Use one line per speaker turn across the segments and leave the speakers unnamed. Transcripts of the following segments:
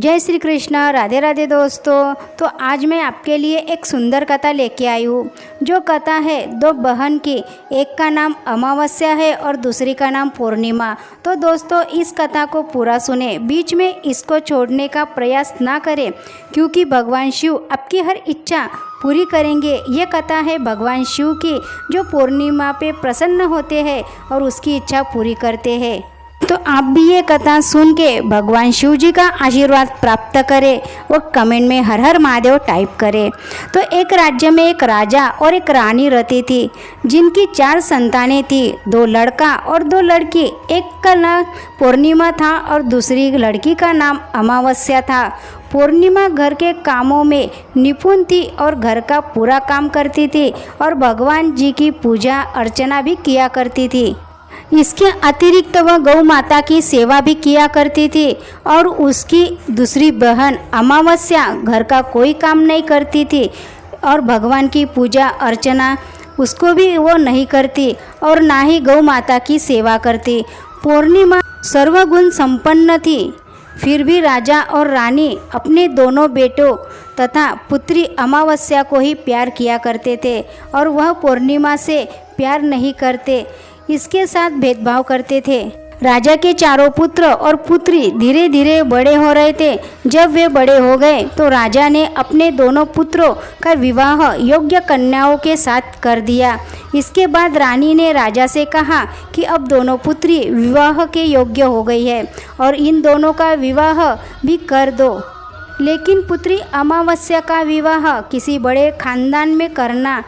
जय श्री कृष्ण। राधे राधे दोस्तों। तो आज मैं आपके लिए एक सुंदर कथा लेके आई हूँ। जो कथा है दो बहन की, एक का नाम अमावस्या है और दूसरी का नाम पूर्णिमा। तो दोस्तों इस कथा को पूरा सुने, बीच में इसको छोड़ने का प्रयास ना करें, क्योंकि भगवान शिव आपकी हर इच्छा पूरी करेंगे। ये कथा है भगवान शिव की, जो पूर्णिमा पे प्रसन्न होते हैं और उसकी इच्छा पूरी करते हैं। तो आप भी ये कथा सुन के भगवान शिव जी का आशीर्वाद प्राप्त करें और कमेंट में हर हर महादेव टाइप करें। तो एक राज्य में एक राजा और एक रानी रहती थी, जिनकी 4 संतानें थी, 2 लड़का और 2 लड़की। एक का नाम पूर्णिमा था और दूसरी लड़की का नाम अमावस्या था। पूर्णिमा घर के कामों में निपुण थी और घर का पूरा काम करती थी और भगवान जी की पूजा अर्चना भी किया करती थी। इसके अतिरिक्त वह गौ माता की सेवा भी किया करती थी। और उसकी दूसरी बहन अमावस्या घर का कोई काम नहीं करती थी और भगवान की पूजा अर्चना उसको भी वो नहीं करती और ना ही गौ माता की सेवा करती। पूर्णिमा सर्वगुण संपन्न थी, फिर भी राजा और रानी अपने दोनों बेटों तथा पुत्री अमावस्या को ही प्यार किया करते थे और वह पूर्णिमा से प्यार नहीं करते, इसके साथ भेदभाव करते थे। राजा के 4 पुत्र और पुत्री धीरे धीरे बड़े हो रहे थे। जब वे बड़े हो गए तो राजा ने अपने दोनों पुत्रों का विवाह योग्य कन्याओं के साथ कर दिया। इसके बाद रानी ने राजा से कहा कि अब दोनों पुत्री विवाह के योग्य हो गई है और इन दोनों का विवाह भी कर दो। लेकिन पुत्री अमावस्या का विवाह किसी बड़े खानदान में करना,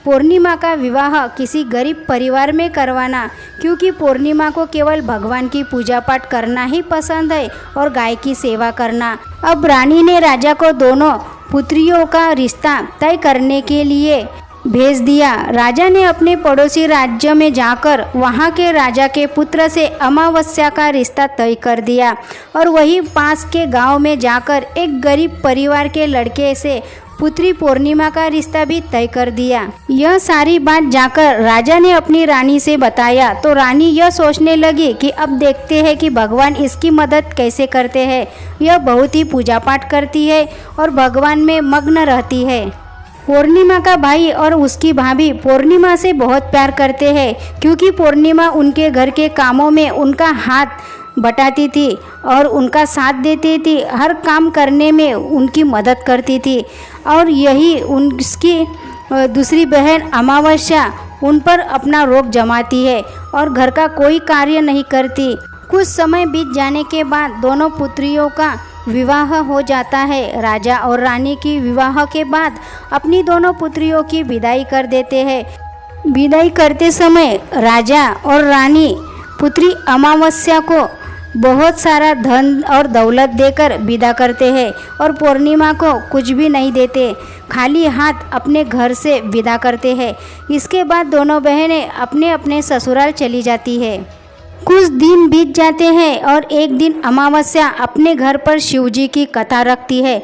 पूर्णिमा का विवाह किसी गरीब परिवार में करवाना, क्योंकि पूर्णिमा को केवल भगवान की पूजा पाठ करना ही पसंद है और गाय की सेवा करना। अब रानी ने राजा को दोनों पुत्रियों का रिश्ता तय करने के लिए भेज दिया। राजा ने अपने पड़ोसी राज्य में जाकर वहां के राजा के पुत्र से अमावस्या का रिश्ता तय कर दिया और वही पास के गांव में जाकर एक गरीब परिवार के लड़के से पुत्री पूर्णिमा का रिश्ता भी तय कर दिया। यह सारी बात जाकर राजा ने अपनी रानी से बताया तो रानी यह सोचने लगी कि अब देखते हैं कि भगवान इसकी मदद कैसे करते हैं। यह बहुत ही पूजा पाठ करती है और भगवान में मग्न रहती है। पूर्णिमा का भाई और उसकी भाभी पूर्णिमा से बहुत प्यार करते हैं, क्योंकि पूर्णिमा उनके घर के कामों में उनका हाथ बटाती थी और उनका साथ देती थी, हर काम करने में उनकी मदद करती थी। और यही उसकी दूसरी बहन अमावस्या उन पर अपना रोब जमाती है और घर का कोई कार्य नहीं करती। कुछ समय बीत जाने के बाद दोनों पुत्रियों का विवाह हो जाता है। राजा और रानी की विवाह के बाद अपनी दोनों पुत्रियों की विदाई कर देते हैं। विदाई करते समय राजा और रानी पुत्री अमावस्या को बहुत सारा धन और दौलत देकर विदा करते हैं और पूर्णिमा को कुछ भी नहीं देते, खाली हाथ अपने घर से विदा करते हैं। इसके बाद दोनों बहनें अपने अपने ससुराल चली जाती है। कुछ दिन बीत जाते हैं और एक दिन अमावस्या अपने घर पर शिवजी की कथा रखती है,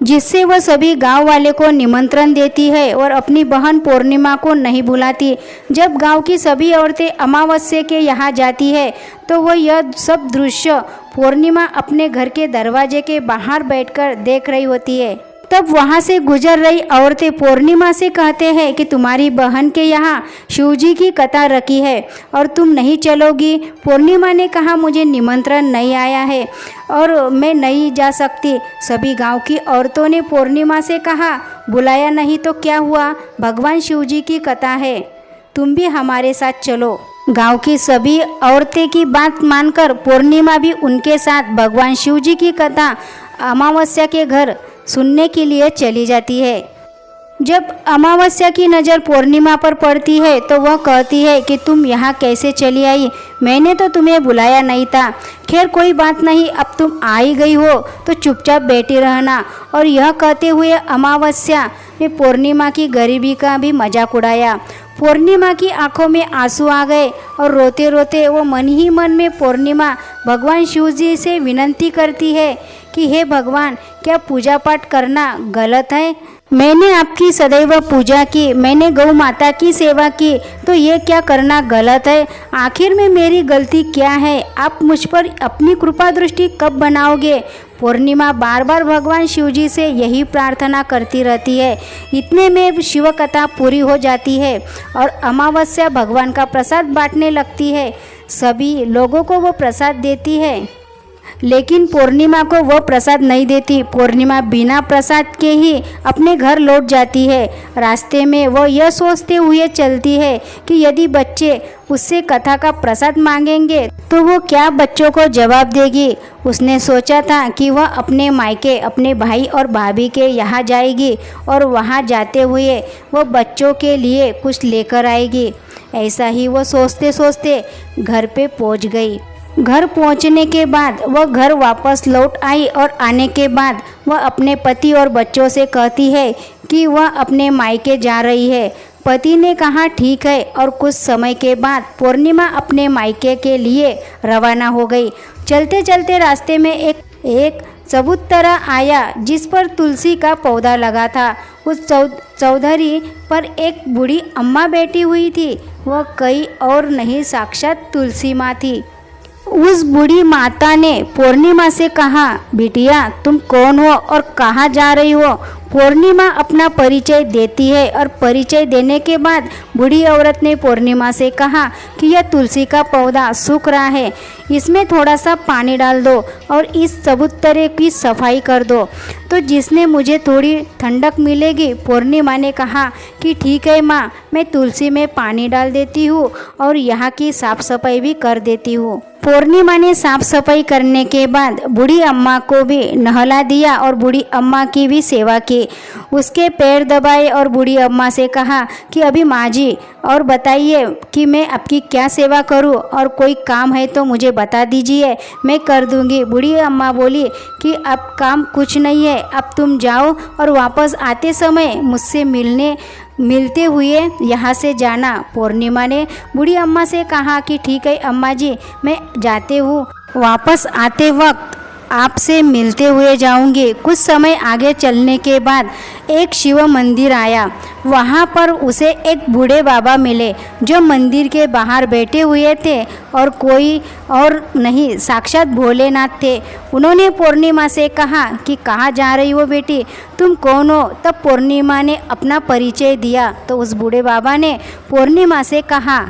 जिससे वह सभी गांव वाले को निमंत्रण देती है और अपनी बहन पूर्णिमा को नहीं बुलाती। जब गांव की सभी औरतें अमावस्या के यहाँ जाती है तो वह यह सब दृश्य पूर्णिमा अपने घर के दरवाजे के बाहर बैठकर देख रही होती है। तब वहाँ से गुजर रही औरतें पूर्णिमा से कहते हैं कि तुम्हारी बहन के यहाँ शिवजी की कथा रखी है और तुम नहीं चलोगी। पूर्णिमा ने कहा मुझे निमंत्रण नहीं आया है और मैं नहीं जा सकती। सभी गांव की औरतों ने पूर्णिमा से कहा बुलाया नहीं तो क्या हुआ, भगवान शिवजी की कथा है, तुम भी हमारे साथ चलो। गांव की सभी औरतें की बात मानकर पूर्णिमा भी उनके साथ भगवान शिवजी की कथा अमावस्या के घर सुनने के लिए चली जाती है। जब अमावस्या की नज़र पूर्णिमा पर पड़ती है तो वह कहती है कि तुम यहाँ कैसे चली आई, मैंने तो तुम्हें बुलाया नहीं था। खैर कोई बात नहीं, अब तुम आ ही गई हो तो चुपचाप बैठी रहना। और यह कहते हुए अमावस्या ने पूर्णिमा की गरीबी का भी मजाक उड़ाया। पूर्णिमा की आंखों में आंसू आ गए और रोते रोते वो मन ही मन में पूर्णिमा भगवान शिव जी से विनती करती है कि हे भगवान, क्या पूजा पाठ करना गलत है? मैंने आपकी सदैव पूजा की, मैंने गौ माता की सेवा की, तो ये क्या करना गलत है? आखिर में मेरी गलती क्या है? आप मुझ पर अपनी कृपा दृष्टि कब बनाओगे? पूर्णिमा बार बार भगवान शिव जी से यही प्रार्थना करती रहती है। इतने में शिव कथा पूरी हो जाती है और अमावस्या भगवान का प्रसाद बांटने लगती है। सभी लोगों को वो प्रसाद देती है, लेकिन पूर्णिमा को वह प्रसाद नहीं देती। पूर्णिमा बिना प्रसाद के ही अपने घर लौट जाती है। रास्ते में वह यह सोचते हुए चलती है कि यदि बच्चे उससे कथा का प्रसाद मांगेंगे तो वो क्या बच्चों को जवाब देगी। उसने सोचा था कि वह अपने मायके अपने भाई और भाभी के यहाँ जाएगी और वहाँ जाते हुए वह बच्चों के लिए कुछ लेकर आएगी। ऐसा ही वो सोचते सोचते घर पे पहुँच गई। घर पहुंचने के बाद वह घर वापस लौट आई और आने के बाद वह अपने पति और बच्चों से कहती है कि वह अपने मायके जा रही है। पति ने कहा ठीक है और कुछ समय के बाद पूर्णिमा अपने मायके के लिए रवाना हो गई। चलते चलते रास्ते में एक चबूतरा आया जिस पर तुलसी का पौधा लगा था। उस चौधरी पर एक बूढ़ी अम्मा बैठी हुई थी। वह कई और नहीं साक्षात तुलसी माँ थी। उस बूढ़ी माता ने पूर्णिमा से कहा, बिटिया तुम कौन हो और कहाँ जा रही हो। पूर्णिमा अपना परिचय देती है और परिचय देने के बाद बूढ़ी औरत ने पूर्णिमा से कहा कि यह तुलसी का पौधा सूख रहा है, इसमें थोड़ा सा पानी डाल दो और इस चबूतरे की सफाई कर दो तो जिसने मुझे थोड़ी ठंडक मिलेगी। पूर्णिमा ने कहा कि ठीक है माँ, मैं तुलसी में पानी डाल देती हूँ और यहाँ की साफ सफाई भी कर देती हूँ। पूर्णिमा ने साफ सफाई करने के बाद बूढ़ी अम्मा को भी नहला दिया और बूढ़ी अम्मा की भी सेवा की। उसके पैर दबाए और बूढ़ी अम्मा से कहा कि अभी माँ जी और बताइए कि मैं आपकी क्या सेवा करूं और कोई काम है तो मुझे बता दीजिए, मैं कर दूंगी। बूढ़ी अम्मा बोली कि अब काम कुछ नहीं है, अब तुम जाओ और वापस आते समय मुझसे मिलते हुए यहाँ से जाना। पूर्णिमा ने बूढ़ी अम्मा से कहा कि ठीक है अम्मा जी, मैं जाते हूँ, वापस आते वक्त आपसे मिलते हुए जाऊंगी। कुछ समय आगे चलने के बाद एक शिव मंदिर आया। वहाँ पर उसे एक बूढ़े बाबा मिले जो मंदिर के बाहर बैठे हुए थे और कोई और नहीं साक्षात भोलेनाथ थे। उन्होंने पूर्णिमा से कहा कि कहाँ जा रही हो बेटी, तुम कौन हो। तब पूर्णिमा ने अपना परिचय दिया तो उस बूढ़े बाबा ने पूर्णिमा से कहा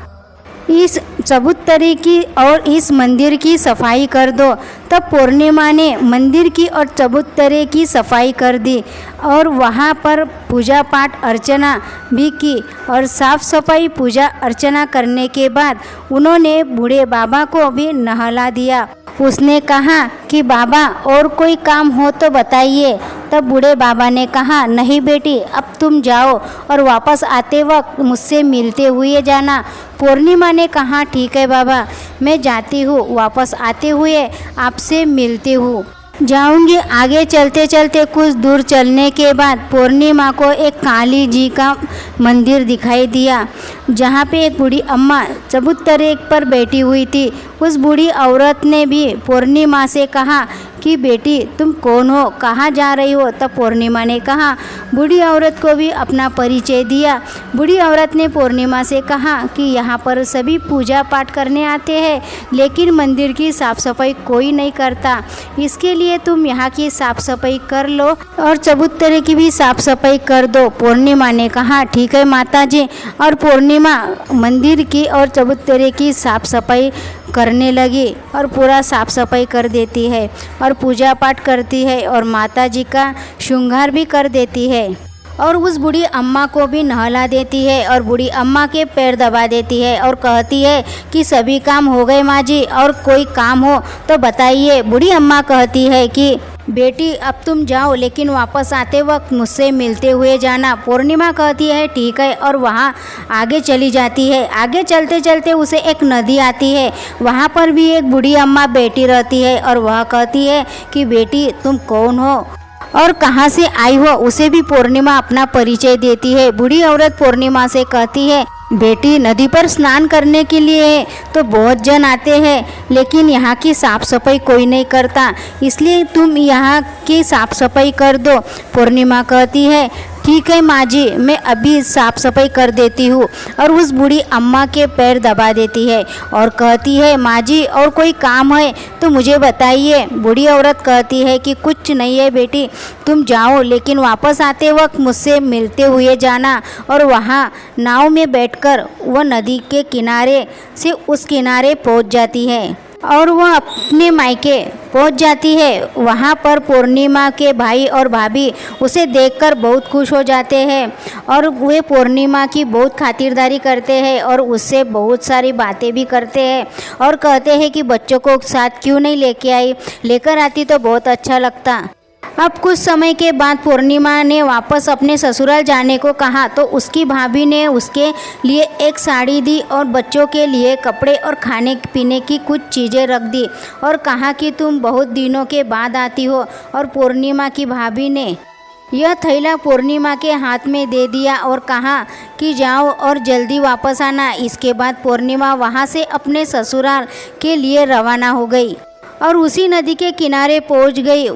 इस चबूतरे की और इस मंदिर की सफाई कर दो। तब पूर्णिमा ने मंदिर की और चबूतरे की सफाई कर दी और वहाँ पर पूजा पाठ अर्चना भी की और साफ सफाई पूजा अर्चना करने के बाद उन्होंने बूढ़े बाबा को भी नहला दिया। उसने कहा कि बाबा और कोई काम हो तो बताइए। तब बूढ़े बाबा ने कहा नहीं बेटी, अब तुम जाओ और वापस आते वक्त मुझसे मिलते हुए जाना। पूर्णिमा ने कहा ठीक है बाबा, मैं जाती हूँ, वापस आते हुए आपसे मिलती हूँ, जाऊंगी। आगे चलते चलते कुछ दूर चलने के बाद पूर्णिमा को एक काली जी का मंदिर दिखाई दिया जहाँ पे एक बूढ़ी अम्मा चबूतरे पर बैठी हुई थी। उस बूढ़ी औरत ने भी पूर्णिमा से कहा कि बेटी तुम कौन हो, कहाँ जा रही हो। तब पूर्णिमा ने कहा, बूढ़ी औरत को भी अपना परिचय दिया। बूढ़ी औरत ने पूर्णिमा से कहा कि यहाँ पर सभी पूजा पाठ करने आते हैं लेकिन मंदिर की साफ़ सफाई कोई नहीं करता, इसके लिए तुम यहाँ की साफ़ सफाई कर लो और चबूतरे की भी साफ़ सफाई कर दो। पूर्णिमा ने कहा ठीक है माता जी, और पूर्णिमा मंदिर की और चबूतरे की साफ़ सफाई करने लगी और पूरा साफ़ सफाई कर देती है और पूजा पाठ करती है और माता जी का श्रृंगार भी कर देती है और उस बूढ़ी अम्मा को भी नहला देती है और बूढ़ी अम्मा के पैर दबा देती है और कहती है कि सभी काम हो गए माँ जी, और कोई काम हो तो बताइए। बूढ़ी अम्मा कहती है कि बेटी अब तुम जाओ लेकिन वापस आते वक्त मुझसे मिलते हुए जाना। पूर्णिमा कहती है ठीक है और वहाँ आगे चली जाती है। आगे चलते चलते उसे एक नदी आती है, वहाँ पर भी एक बूढ़ी अम्मा बैठी रहती है और वह कहती है कि बेटी तुम कौन हो और कहाँ से आई हो। उसे भी पूर्णिमा अपना परिचय देती है। बूढ़ी औरत पूर्णिमा से कहती है बेटी नदी पर स्नान करने के लिए तो बहुत जन आते हैं लेकिन यहाँ की साफ़ सफाई कोई नहीं करता, इसलिए तुम यहाँ की साफ़ सफाई कर दो। पूर्णिमा कहती है ठीक है माँ जी, मैं अभी साफ सफाई कर देती हूँ। और उस बूढ़ी अम्मा के पैर दबा देती है और कहती है, माँ जी और कोई काम है तो मुझे बताइए। बूढ़ी औरत कहती है कि कुछ नहीं है बेटी, तुम जाओ, लेकिन वापस आते वक्त मुझसे मिलते हुए जाना। और वहाँ नाव में बैठकर वह नदी के किनारे से उस किनारे पहुँच जाती है और वह अपने मायके पहुंच जाती है। वहां पर पूर्णिमा के भाई और भाभी उसे देखकर बहुत खुश हो जाते हैं और वे पूर्णिमा की बहुत खातिरदारी करते हैं और उससे बहुत सारी बातें भी करते हैं और कहते हैं कि बच्चों को साथ क्यों नहीं लेके आई, लेकर आती तो बहुत अच्छा लगता। अब कुछ समय के बाद पूर्णिमा ने वापस अपने ससुराल जाने को कहा तो उसकी भाभी ने उसके लिए एक साड़ी दी और बच्चों के लिए कपड़े और खाने पीने की कुछ चीज़ें रख दी और कहा कि तुम बहुत दिनों के बाद आती हो। और पूर्णिमा की भाभी ने यह थैला पूर्णिमा के हाथ में दे दिया और कहा कि जाओ और जल्दी वापस आना। इसके बाद पूर्णिमा वहाँ से अपने ससुराल के लिए रवाना हो गई और उसी नदी के किनारे पहुंच गई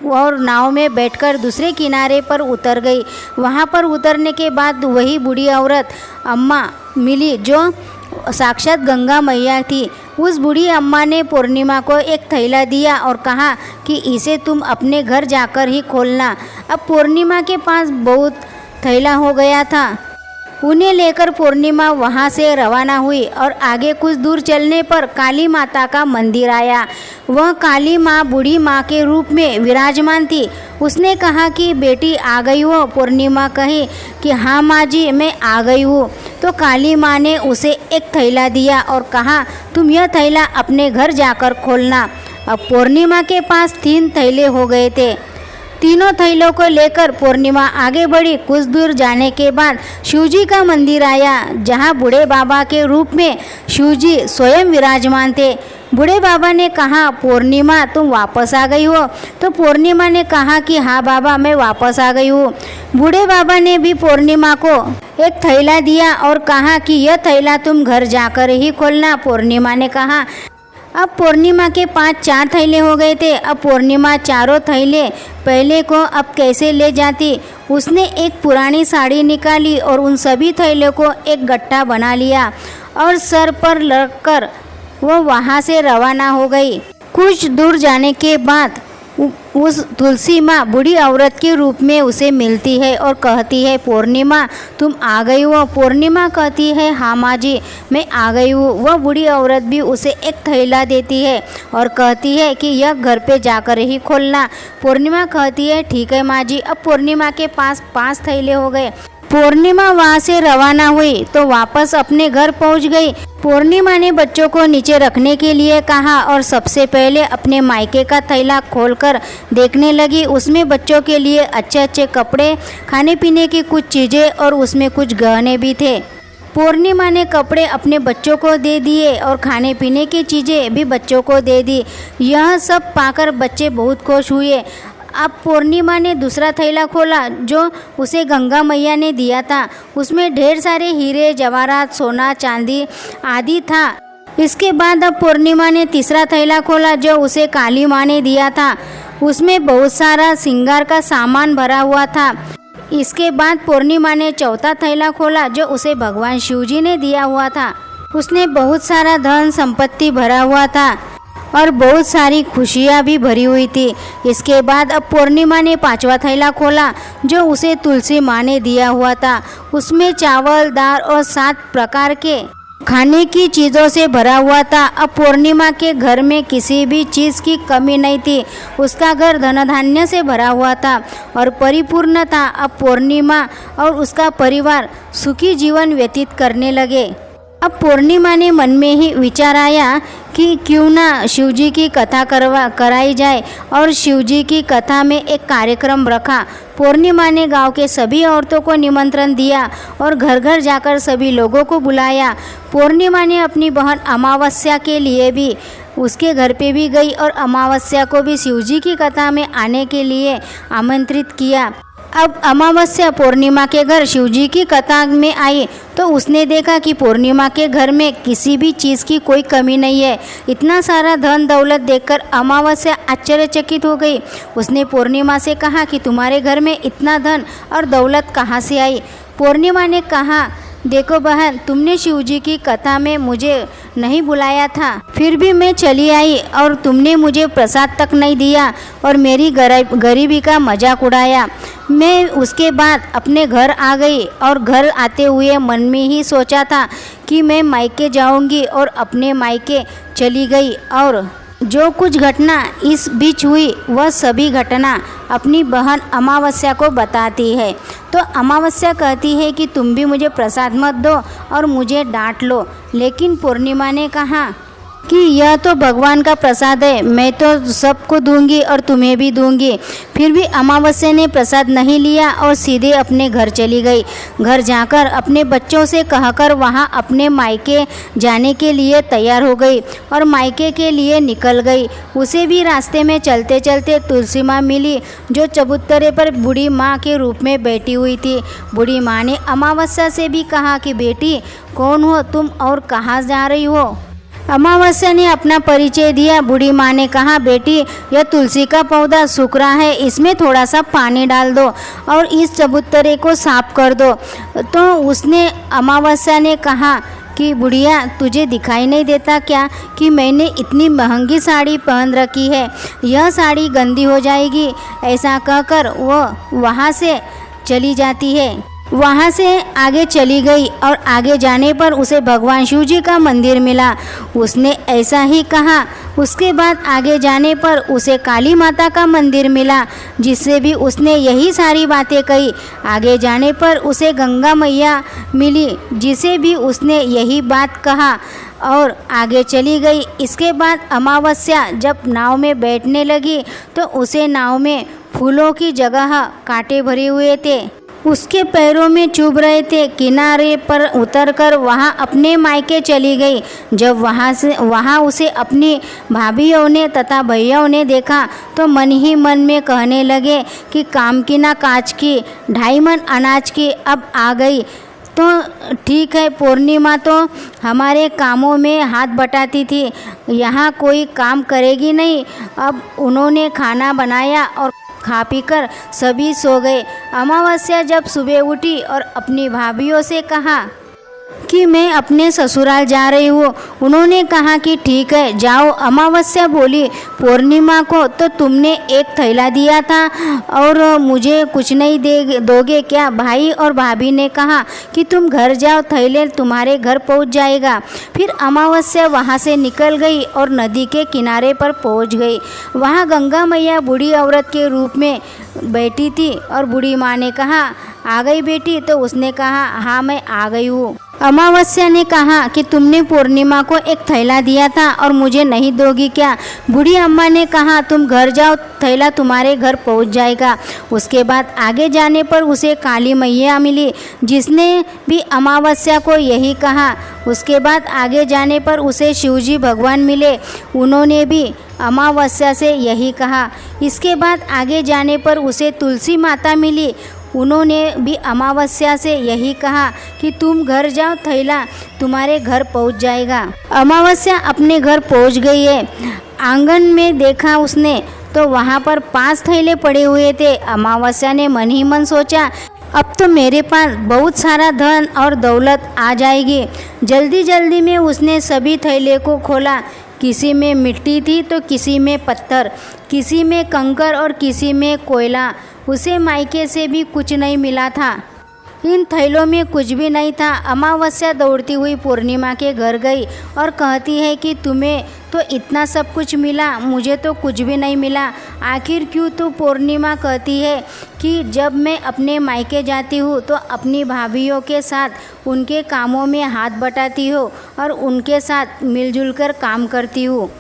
और नाव में बैठकर दूसरे किनारे पर उतर गई। वहां पर उतरने के बाद वही बूढ़ी औरत अम्मा मिली जो साक्षात गंगा मैया थी। उस बूढ़ी अम्मा ने पूर्णिमा को एक थैला दिया और कहा कि इसे तुम अपने घर जाकर ही खोलना। अब पूर्णिमा के पास बहुत थैला हो गया था। उन्हें लेकर पूर्णिमा वहां से रवाना हुई और आगे कुछ दूर चलने पर काली माता का मंदिर आया। वह काली माँ बूढ़ी माँ के रूप में विराजमान थी। उसने कहा कि बेटी आ गई हो। पूर्णिमा कही कि हाँ माँ जी, मैं आ गई हूँ। तो काली माँ ने उसे एक थैला दिया और कहा तुम यह थैला अपने घर जाकर खोलना। अब पूर्णिमा के पास 3 थैले हो गए थे। तीनों थैलों को लेकर पूर्णिमा आगे बढ़ी। कुछ दूर जाने के बाद शिवजी का मंदिर आया जहां बूढ़े बाबा के रूप में शिवजी स्वयं विराजमान थे। बूढ़े बाबा ने कहा पूर्णिमा तुम वापस आ गई हो। तो पूर्णिमा ने कहा कि हाँ बाबा, मैं वापस आ गई हूँ। बूढ़े बाबा ने भी पूर्णिमा को एक थैला दिया और कहा कि यह थैला तुम घर जाकर ही खोलना। पूर्णिमा ने कहा। अब पूर्णिमा के 4 थैले हो गए थे। अब पूर्णिमा चारों थैले पहले को अब कैसे ले जाती। उसने एक पुरानी साड़ी निकाली और उन सभी थैलों को एक गट्टा बना लिया और सर पर रखकर वह वहाँ से रवाना हो गई। कुछ दूर जाने के बाद उस तुलसी माँ बूढ़ी औरत के रूप में उसे मिलती है और कहती है पूर्णिमा तुम आ गई हो। पूर्णिमा कहती है हाँ माँ जी, मैं आ गई हूँ। वह बूढ़ी औरत भी उसे एक थैला देती है और कहती है कि यह घर पे जाकर ही खोलना। पूर्णिमा कहती है ठीक है माँ जी। अब पूर्णिमा के पास 5 थैले हो गए। पूर्णिमा वहाँ से रवाना हुई तो वापस अपने घर पहुँच गई। पूर्णिमा ने बच्चों को नीचे रखने के लिए कहा और सबसे पहले अपने मायके का थैला खोलकर देखने लगी। उसमें बच्चों के लिए अच्छे अच्छे कपड़े, खाने पीने की कुछ चीज़ें और उसमें कुछ गहने भी थे। पूर्णिमा ने कपड़े अपने बच्चों को दे दिए और खाने पीने की चीज़ें भी बच्चों को दे दी। यह सब पाकर बच्चे बहुत खुश हुए। अब पूर्णिमा ने दूसरा थैला खोला जो उसे गंगा मैया ने दिया था। उसमें ढेर सारे हीरे जवाहरात, सोना, चांदी आदि था। इसके बाद अब पूर्णिमा ने तीसरा थैला खोला जो उसे काली माँ ने दिया था। उसमें बहुत सारा श्रृंगार का सामान भरा हुआ था। इसके बाद पूर्णिमा ने चौथा थैला खोला जो उसे भगवान शिवजी ने दिया हुआ था। उसने बहुत सारा धन संपत्ति भरा हुआ था और बहुत सारी खुशियाँ भी भरी हुई थी। इसके बाद अब पूर्णिमा ने 5वां थैला खोला जो उसे तुलसी माँ ने दिया हुआ था। उसमें चावल, दाल और 7 प्रकार के खाने की चीज़ों से भरा हुआ था। अब पूर्णिमा के घर में किसी भी चीज़ की कमी नहीं थी। उसका घर धन धान्य से भरा हुआ था और परिपूर्ण था। अब पूर्णिमा और उसका परिवार सुखी जीवन व्यतीत करने लगे। अब पूर्णिमा ने मन में ही विचार आया कि क्यों ना शिवजी की कथा कराई जाए और शिवजी की कथा में एक कार्यक्रम रखा। पूर्णिमा ने गांव के सभी औरतों को निमंत्रण दिया और घर घर जाकर सभी लोगों को बुलाया। पूर्णिमा ने अपनी बहन अमावस्या के लिए भी उसके घर पे भी गई और अमावस्या को भी शिवजी की कथा में आने के लिए आमंत्रित किया। अब अमावस्या पूर्णिमा के घर शिवजी की कथा में आई तो उसने देखा कि पूर्णिमा के घर में किसी भी चीज़ की कोई कमी नहीं है। इतना सारा धन दौलत देखकर अमावस्या आश्चर्यचकित हो गई। उसने पूर्णिमा से कहा कि तुम्हारे घर में इतना धन और दौलत कहाँ से आई। पूर्णिमा ने कहा, देखो बहन, तुमने शिवजी की कथा में मुझे नहीं बुलाया था, फिर भी मैं चली आई और तुमने मुझे प्रसाद तक नहीं दिया और मेरी गरीबी का मजाक उड़ाया। मैं उसके बाद अपने घर आ गई और घर आते हुए मन में ही सोचा था कि मैं मायके जाऊंगी और अपने मायके चली गई और जो कुछ घटना इस बीच हुई वह सभी घटना अपनी बहन अमावस्या को बताती है। तो अमावस्या कहती है कि तुम भी मुझे प्रसाद मत दो और मुझे डांट लो, लेकिन पूर्णिमा ने कहा कि यह तो भगवान का प्रसाद है, मैं तो सबको दूंगी और तुम्हें भी दूंगी। फिर भी अमावस्या ने प्रसाद नहीं लिया और सीधे अपने घर चली गई। घर जाकर अपने बच्चों से कहकर वहां अपने मायके जाने के लिए तैयार हो गई और मायके के लिए निकल गई। उसे भी रास्ते में चलते चलते तुलसी माँ मिली, जो चबूतरे पर बूढ़ी माँ के रूप में बैठी हुई थी। बूढ़ी माँ ने अमावस्या से भी कहा कि बेटी, कौन हो तुम और कहाँ जा रही हो। अमावस्या ने अपना परिचय दिया। बूढ़ी माँ ने कहा, बेटी, यह तुलसी का पौधा सूख रहा है, इसमें थोड़ा सा पानी डाल दो और इस चबूतरे को साफ कर दो। तो उसने अमावस्या ने कहा कि बुढ़िया, तुझे दिखाई नहीं देता क्या कि मैंने इतनी महंगी साड़ी पहन रखी है, यह साड़ी गंदी हो जाएगी। ऐसा कहकर वह वहाँ से चली जाती है। वहाँ से आगे चली गई और आगे जाने पर उसे भगवान शिव जी का मंदिर मिला। उसने ऐसा ही कहा। उसके बाद आगे जाने पर उसे काली माता का मंदिर मिला, जिससे भी उसने यही सारी बातें कही। आगे जाने पर उसे गंगा मैया मिली, जिसे भी उसने यही बात कहा और आगे चली गई। इसके बाद अमावस्या जब नाव में बैठने लगी तो उसे नाव में फूलों की जगह कांटे भरे हुए थे, उसके पैरों में चुभ रहे थे। किनारे पर उतरकर वहाँ अपने मायके चली गई। जब वहाँ उसे अपनी भाभीयों ने तथा भैयाओं ने देखा तो मन ही मन में कहने लगे कि काम की ना काज की, 2.5 मन अनाज की अब आ गई तो ठीक है। पूर्णिमा तो हमारे कामों में हाथ बटाती थी, यहाँ कोई काम करेगी नहीं। अब उन्होंने खाना बनाया और खा पीकर सभी सो गए। अमावस्या जब सुबह उठी और अपनी भाभीयों से कहा कि मैं अपने ससुराल जा रही हूँ। उन्होंने कहा कि ठीक है, जाओ। अमावस्या बोली, पूर्णिमा को तो तुमने एक थैला दिया था और मुझे कुछ नहीं दोगे क्या। भाई और भाभी ने कहा कि तुम घर जाओ, थैले तुम्हारे घर पहुँच जाएगा। फिर अमावस्या वहाँ से निकल गई और नदी के किनारे पर पहुँच गई। वहाँ गंगा मैया बूढ़ी औरत के रूप में बैठी थी और बूढ़ी माँ ने कहा, आ गई बेटी। तो उसने कहा, हाँ मैं आ गई हूँ। अमावस्या ने कहा कि तुमने पूर्णिमा को एक थैला दिया था और मुझे नहीं दोगी क्या। बूढ़ी अम्मा ने कहा, तुम घर जाओ, थैला तुम्हारे घर पहुंच जाएगा। उसके बाद आगे जाने पर उसे काली मैया मिली, जिसने भी अमावस्या को यही कहा। उसके बाद आगे जाने पर उसे शिवजी भगवान मिले, उन्होंने भी अमावस्या से यही कहा। इसके बाद आगे जाने पर उसे तुलसी माता मिली, उन्होंने भी अमावस्या से यही कहा कि तुम घर जाओ, थैला तुम्हारे घर पहुंच जाएगा। अमावस्या अपने घर पहुंच गई है। आंगन में देखा उसने तो वहां पर 5 थैले पड़े हुए थे। अमावस्या ने मन ही मन सोचा, अब तो मेरे पास बहुत सारा धन और दौलत आ जाएगी। जल्दी जल्दी में उसने सभी थैले को खोला। किसी में मिट्टी थी तो किसी में पत्थर, किसी में कंकर और किसी में कोयला। उसे मायके से भी कुछ नहीं मिला था, इन थैलों में कुछ भी नहीं था। अमावस्या दौड़ती हुई पूर्णिमा के घर गई और कहती है कि तुम्हें तो इतना सब कुछ मिला, मुझे तो कुछ भी नहीं मिला, आखिर क्यों। तो पूर्णिमा कहती है कि जब मैं अपने मायके जाती हूँ तो अपनी भाभीयों के साथ उनके कामों में हाथ बटाती हूँ और उनके साथ मिलजुल कर काम करती हूँ।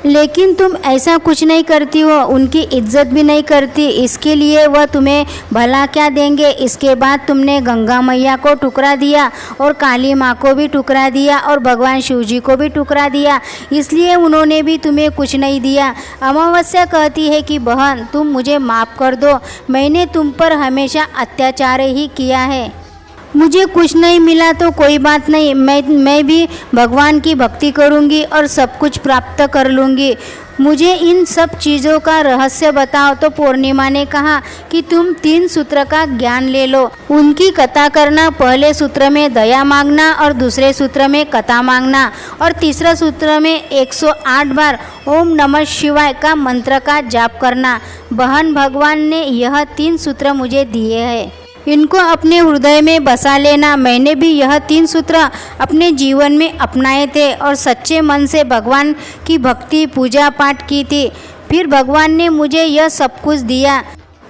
लेकिन तुम ऐसा कुछ नहीं करती हो, उनकी इज्जत भी नहीं करती। इसके लिए वह तुम्हें भला क्या देंगे। इसके बाद तुमने गंगा मैया को ठुकरा दिया और काली माँ को भी ठुकरा दिया और भगवान शिव जी को भी ठुकरा दिया, इसलिए उन्होंने भी तुम्हें कुछ नहीं दिया। अमावस्या कहती है कि बहन तुम मुझे माफ़ कर दो, मैंने तुम पर हमेशा अत्याचार ही किया है। मुझे कुछ नहीं मिला तो कोई बात नहीं, मैं भी भगवान की भक्ति करूंगी और सब कुछ प्राप्त कर लूँगी। मुझे इन सब चीज़ों का रहस्य बताओ। तो पूर्णिमा ने कहा कि तुम 3 सूत्र का ज्ञान ले लो, उनकी कथा करना। पहले सूत्र में दया मांगना और दूसरे सूत्र में कथा मांगना और तीसरा सूत्र में 108 बार ओम नमः शिवाय का मंत्र का जाप करना। बहन भगवान ने यह 3 सूत्र मुझे दिए हैं, इनको अपने हृदय में बसा लेना। मैंने भी यह 3 सूत्र अपने जीवन में अपनाए थे और सच्चे मन से भगवान की भक्ति पूजा पाठ की थी। फिर भगवान ने मुझे यह सब कुछ दिया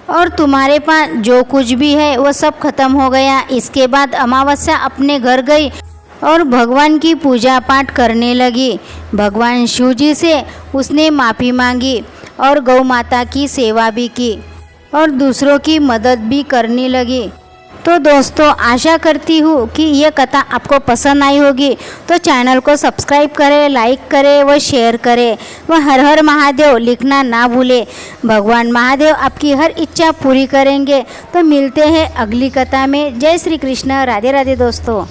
और तुम्हारे पास जो कुछ भी है वह सब खत्म हो गया। इसके बाद अमावस्या अपने घर गई और भगवान की पूजा पाठ करने लगी। भगवान शिव जी से उसने माफ़ी मांगी और गौ माता की सेवा भी की और दूसरों की मदद भी करने लगी। तो दोस्तों आशा करती हूँ कि यह कथा आपको पसंद आई होगी। तो चैनल को सब्सक्राइब करें, लाइक करें व शेयर करें व हर हर महादेव लिखना ना भूलें। भगवान महादेव आपकी हर इच्छा पूरी करेंगे। तो मिलते हैं अगली कथा में। जय श्री कृष्ण। राधे राधे दोस्तों।